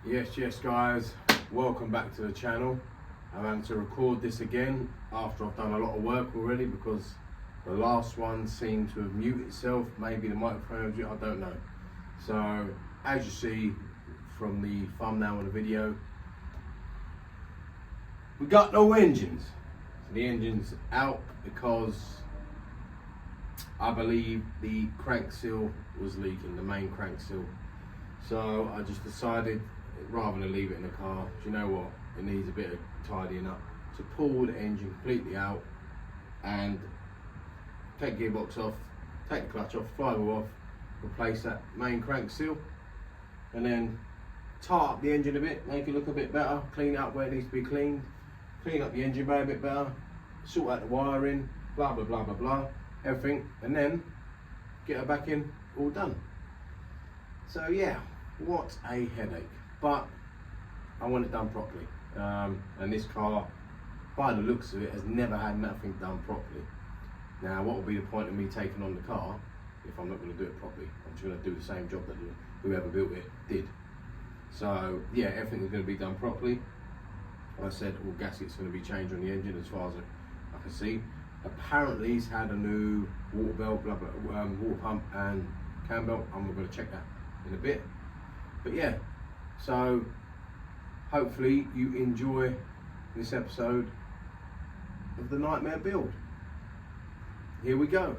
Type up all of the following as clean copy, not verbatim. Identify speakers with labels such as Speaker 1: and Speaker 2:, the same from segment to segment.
Speaker 1: Yes guys, welcome back to the channel. I'm having to record this again after I've done a lot of work already because the last one seemed to have muted itself. Maybe the microphone, I don't know. So as you see from the thumbnail of the video, we got no engines. So the engine's out because I believe the crank seal was leaking, the main crank seal. So I just decided, rather than leave it in the car, do you know what, it needs a bit of tidying up, to pull the engine completely out and take the gearbox off, take the clutch off, flywheel off, replace that main crank seal, and then tart up the engine a bit, make it look a bit better, clean it up where it needs to be cleaned, clean up the engine bay a bit better, sort out the wiring, blah blah blah blah blah, everything, and then get her back in all done. So yeah, what a headache, but I want it done properly. And this car, by the looks of it, has never had nothing done properly. Now, what will be the point of me taking on the car if I'm not going to do it properly? I'm just going to do the same job that whoever built it did. So yeah, everything is going to be done properly. Like I said, all gaskets going to be changed on the engine as far as I can see. Apparently he's had a new water belt, water pump and cam belt. I'm going to check that in a bit. But yeah, so hopefully you enjoy this episode of the Nightmare Build. Here we go.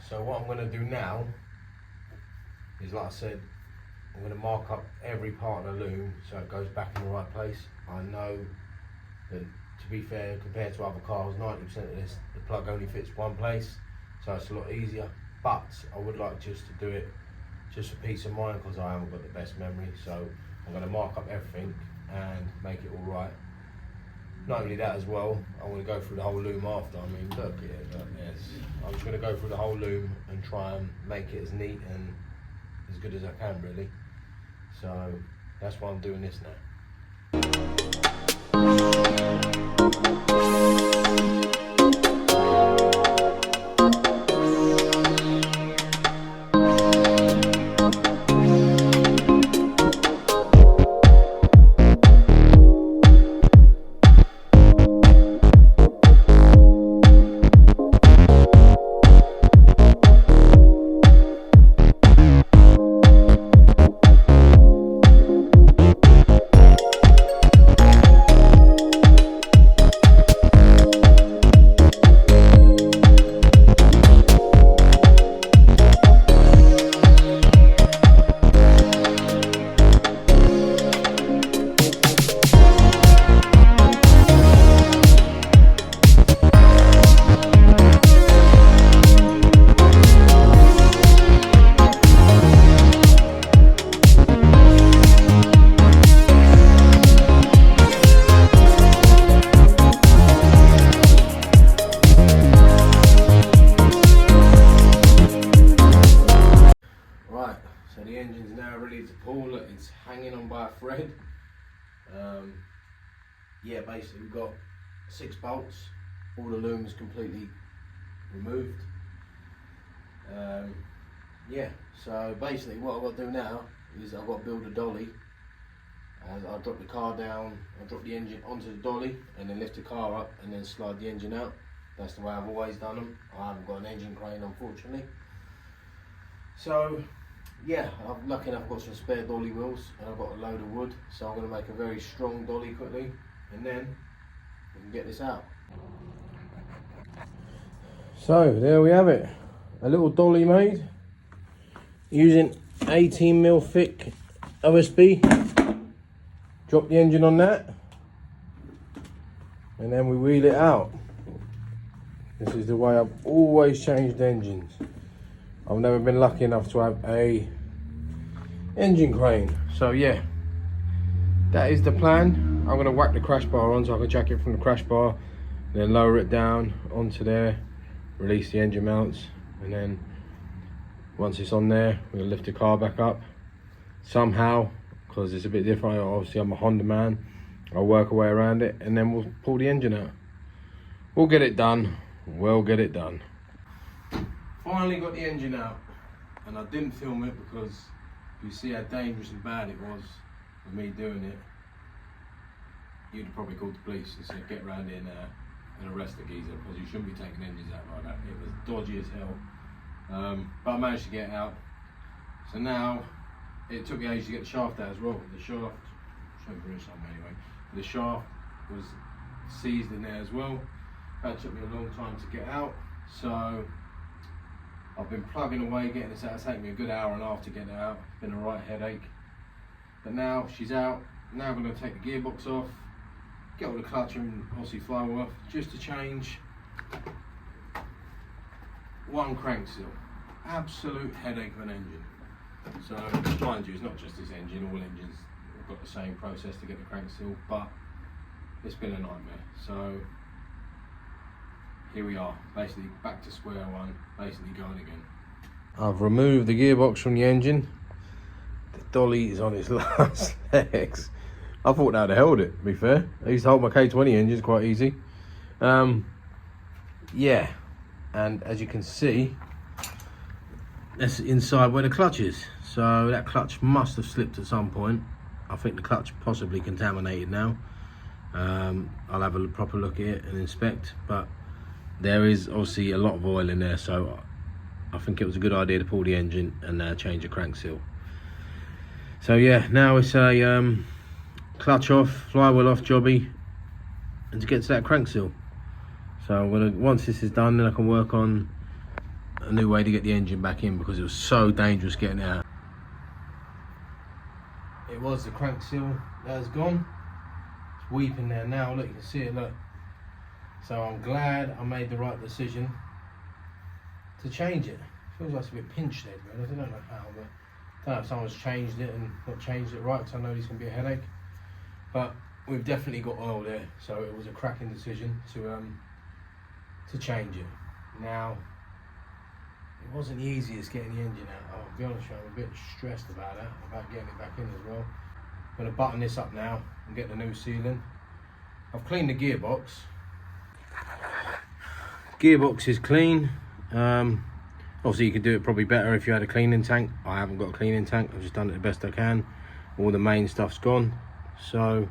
Speaker 1: So what I'm going to do now is, like I said, I'm going to mark up every part of the loom so it goes back in the right place. I know that, to be fair, compared to other cars, 90% of this, the plug only fits one place, so it's a lot easier. But I would like just to do it just for peace of mind, because I haven't got the best memory. So I'm going to mark up everything and make it all right. Not only that as well, I'm going to go through the whole loom after. I mean, look here, look, yes. I'm just going to go through the whole loom and try and make it as neat and as good as I can, really. So that's why I'm doing this now. So the engine's now ready to pull. It's hanging on by a thread. Yeah, basically we've got 6 bolts. All the loom is completely removed. Yeah, so basically what I've got to do now is I've got to build a dolly. I'll drop the car down, I'll drop the engine onto the dolly and then lift the car up and then slide the engine out. That's the way I've always done them. I haven't got an engine crane, unfortunately. So yeah, I'm lucky enough I've got some spare dolly wheels and I've got a load of wood, so I'm going to make a very strong dolly quickly and then we can get this out. So there we have it, a little dolly made using 18mm thick OSB. Drop the engine on that and then we wheel it out. This is the way I've always changed engines. I've never been lucky enough to have a engine crane. So yeah, that is the plan. I'm gonna whack the crash bar on so I can jack it from the crash bar, then lower it down onto there, release the engine mounts, and then once it's on there, we're gonna lift the car back up somehow, because it's a bit different. Obviously I'm a Honda man, I'll work a way around it and then we'll pull the engine out. We'll get it done. We'll get it done. Finally got the engine out, and I didn't film it because you see how dangerous and bad it was for me doing it. You'd have probably called the police and said get round here now and arrest the geezer, because you shouldn't be taking engines out like that. It was dodgy as hell, but I managed to get it out. So now it took me ages to get the shaft out as well. The shaft, I'll show you something anyway. The shaft was seized in there as well. That took me a long time to get out. So I've been plugging away getting this out. It's taken me a good hour and a half to get it out. It's been a right headache. But now she's out. Now I'm going to take the gearbox off, get all the clutch and obviously flywheel off, just to change one crank seal. Absolute headache of an engine. So mind you, it's not just this engine. All engines have got the same process to get the crank seal, but it's been a nightmare. So here we are, basically back to square one, basically going again. I've removed the gearbox from the engine. The dolly is on its last legs. I thought that would have held it, to be fair. I used to hold my K20 engines quite easy. Yeah, and as you can see, that's inside where the clutch is. So that clutch must have slipped at some point. I think the clutch possibly contaminated now. I'll have a proper look at it and inspect, but there is obviously a lot of oil in there, so I think it was a good idea to pull the engine and change the crank seal. So yeah, now it's a clutch off, flywheel off jobby, and to get to that crank seal. So I'm gonna, once this is done, then I can work on a new way to get the engine back in, because it was so dangerous getting it out. it was the crank seal that has gone. It's weeping there now, look, you can see it, look. So I'm glad I made the right decision to change it. Feels like it's a bit pinched there, man. I don't know how, but I don't know if someone's changed it and not changed it right, because I know this can be a headache. But we've definitely got oil there, so it was a cracking decision to change it. Now, it wasn't the easiest getting the engine out. I'll be honest with you, I'm a bit stressed about that, about getting it back in as well. I'm going to button this up now and get the new sealing. I've cleaned the gearbox. Gearbox is clean. Obviously you could do it probably better if you had a cleaning tank. I haven't got a cleaning tank, I've just done it the best I can. All the main stuff's gone, so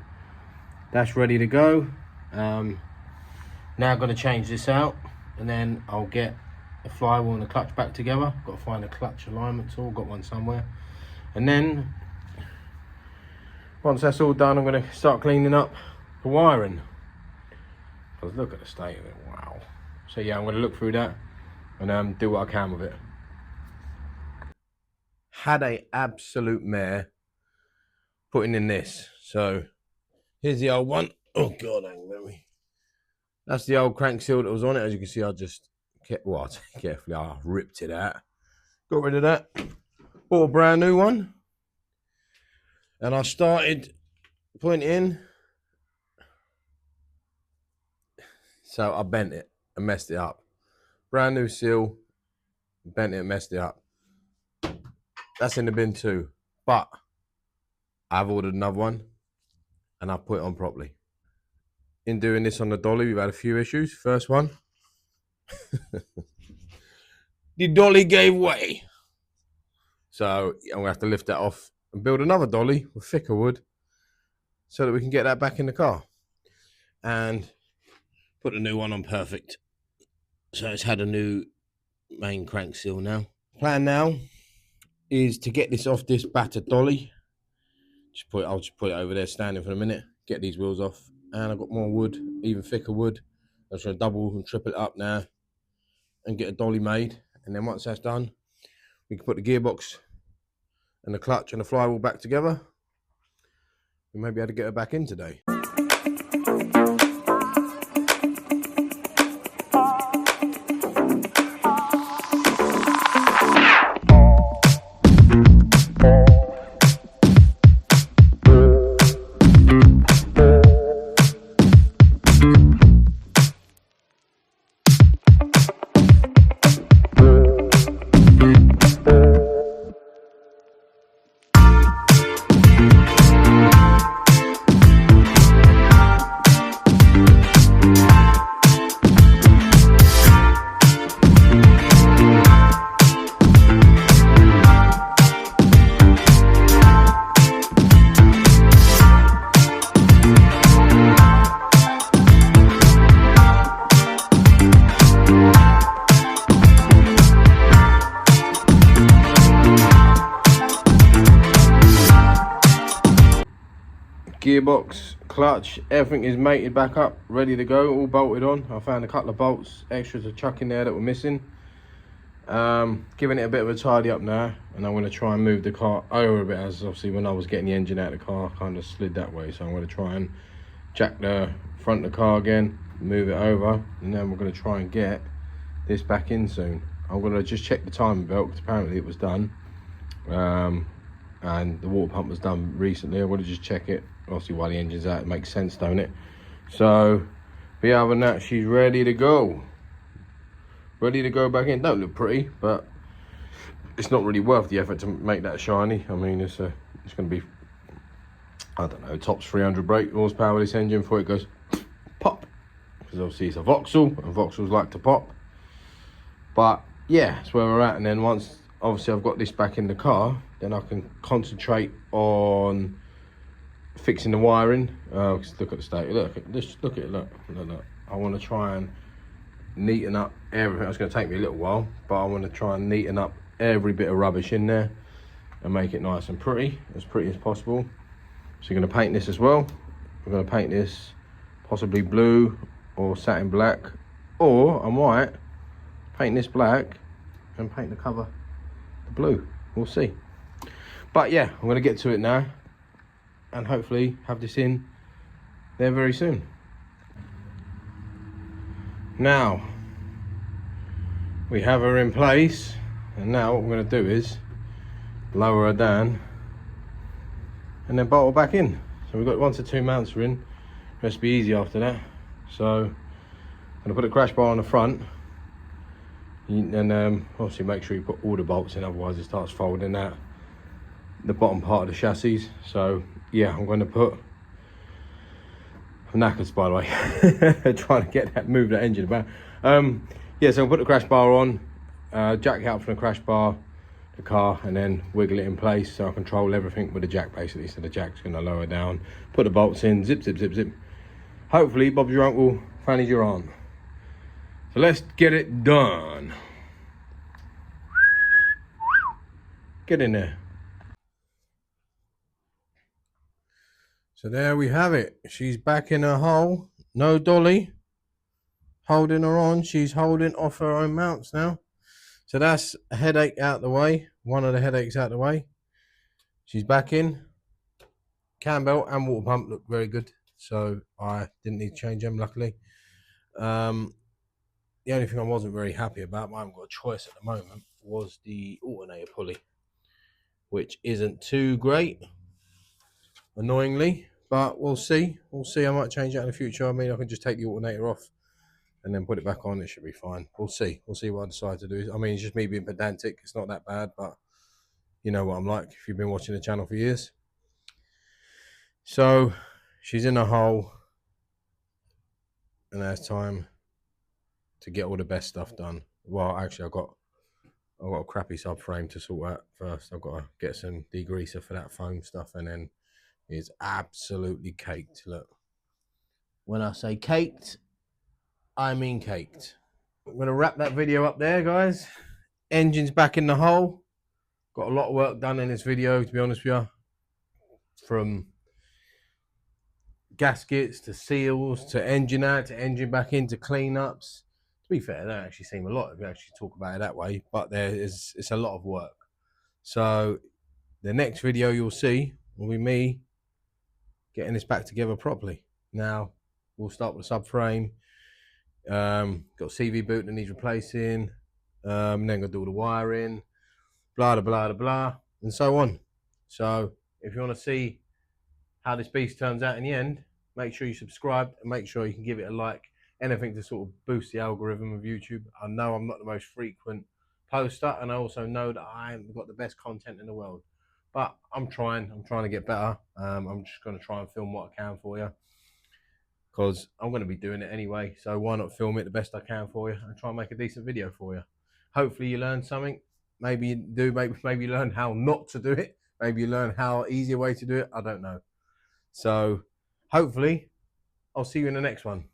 Speaker 1: that's ready to go. Now I'm going to change this out, and then I'll get the flywheel and the clutch back together. Got to find a clutch alignment tool, got one somewhere. And then once that's all done, I'm going to start cleaning up the wiring. Because look at the state of it, wow. So yeah, I'm going to look through that and do what I can with it. Had a absolute mare putting in this. So here's the old one. Oh God, hang on me. That's the old crank seal that was on it. As you can see, I just kept, well, carefully, I ripped it out. Got rid of that. Bought a brand new one. And I started putting it in. So I bent it and messed it up. Brand new seal, bent it and messed it up. That's in the bin too. But I've ordered another one and I've put it on properly. In doing this on the dolly, we've had a few issues. First one, the dolly gave way. So I'm gonna have to lift that off and build another dolly with thicker wood so that we can get that back in the car. And put a new one on perfect. So it's had a new main crank seal now. Plan now is to get this off this battered dolly. I'll just put it over there standing for a minute, get these wheels off, and I've got more wood, even thicker wood. I'm just gonna double and triple it up now and get a dolly made. And then once that's done, we can put the gearbox and the clutch and the flywheel back together. We may be able to get her back in today. Gearbox, clutch, everything is mated back up, ready to go, all bolted on. I found a couple of bolts extra to chuck in there that were missing. Giving it a bit of a tidy up now, and I'm going to try and move the car over a bit, as obviously when I was getting the engine out of the car I kind of slid that way. So I'm going to try and jack the front of the car again, move it over, and then we're going to try and get this back in soon. I'm going to just check the timing belt because apparently it was done, and the water pump was done recently. I'm going to just check it. Obviously while the engine's out, it makes sense, don't it? So, but yeah, other than that, she's ready to go. Ready to go back in. Don't look pretty, but it's not really worth the effort to make that shiny. I mean, it's going to be, I don't know, tops 300 brake horsepower this engine before it goes pop. Because obviously it's a Vauxhall, and Vauxhalls like to pop. But yeah, that's where we're at. And then once, obviously, I've got this back in the car, then I can concentrate on fixing the wiring. Look at the state. Look at this. Look at it. Look. I want to try and neaten up everything. It's going to take me a little while, but I want to try and neaten up every bit of rubbish in there and make it nice and pretty as possible. So you're going to paint this as well. We're going to paint this possibly blue or satin black, or I might paint this black and paint the cover the blue. We'll see. But yeah, I'm going to get to it now. and hopefully have this in there very soon. Now we have her in place, and now what we're going to do is lower her down and then bolt her back in. So we've got 1 to 2 mounts are in. The rest will be easy after that. So I'm going to put a crash bar on the front, and obviously make sure you put all the bolts in, otherwise it starts folding out the bottom part of the chassis. So yeah, I'm going to put, I'm knackered by the way, trying to get that, move that engine about. Yeah, so I'll put the crash bar on, jack it out from the crash bar, the car, and then wiggle it in place, so I control everything with the jack basically. So the jack's going to lower down, put the bolts in, zip zip zip zip. Hopefully Bob's your uncle, Fanny's your aunt. So let's get it done. Get in there. So there we have it. She's back in her hole. No dolly holding her on. She's holding off her own mounts now. So that's a headache out the way. One of the headaches out the way. She's back in. Cam belt and water pump look very good, so I didn't need to change them, luckily. The only thing I wasn't very happy about, I haven't got a choice at the moment, was the alternator pulley, which isn't too great, annoyingly, but we'll see. We'll see. I might change that in the future. I mean, I can just take the alternator off and then put it back on. It should be fine. We'll see. We'll see what I decide to do. I mean, it's just me being pedantic. It's not that bad, but you know what I'm like if you've been watching the channel for years. So she's in a hole, and now it's time to get all the best stuff done. Well, actually, I've got a crappy subframe to sort out first. I've got to get some degreaser for that foam stuff, and then it's absolutely caked. Look, when I say caked, I mean caked. I'm going to wrap that video up there, guys. Engine's back in the hole. Got a lot of work done in this video, to be honest with you. From gaskets to seals to engine out to engine back in to cleanups. To be fair, they don't actually seem a lot if you actually talk about it that way, but it's a lot of work. So the next video you'll see will be me getting this back together properly. Now we'll start with the subframe. Got CV boot that needs replacing, then gonna do all the wiring, blah blah blah blah, and so on. So if you want to see how this beast turns out in the end, make sure you subscribe and make sure you can give it a like. Anything to sort of boost the algorithm of YouTube. I know I'm not the most frequent poster, and I also know that I haven't got the best content in the world, but I'm trying to get better. I'm just going to try and film what I can for you, because I'm going to be doing it anyway, so why not film it the best I can for you and try and make a decent video for you. Hopefully you learn something. Maybe you do, maybe you learn how not to do it, maybe you learn how easier way to do it, I don't know. So hopefully I'll see you in the next one.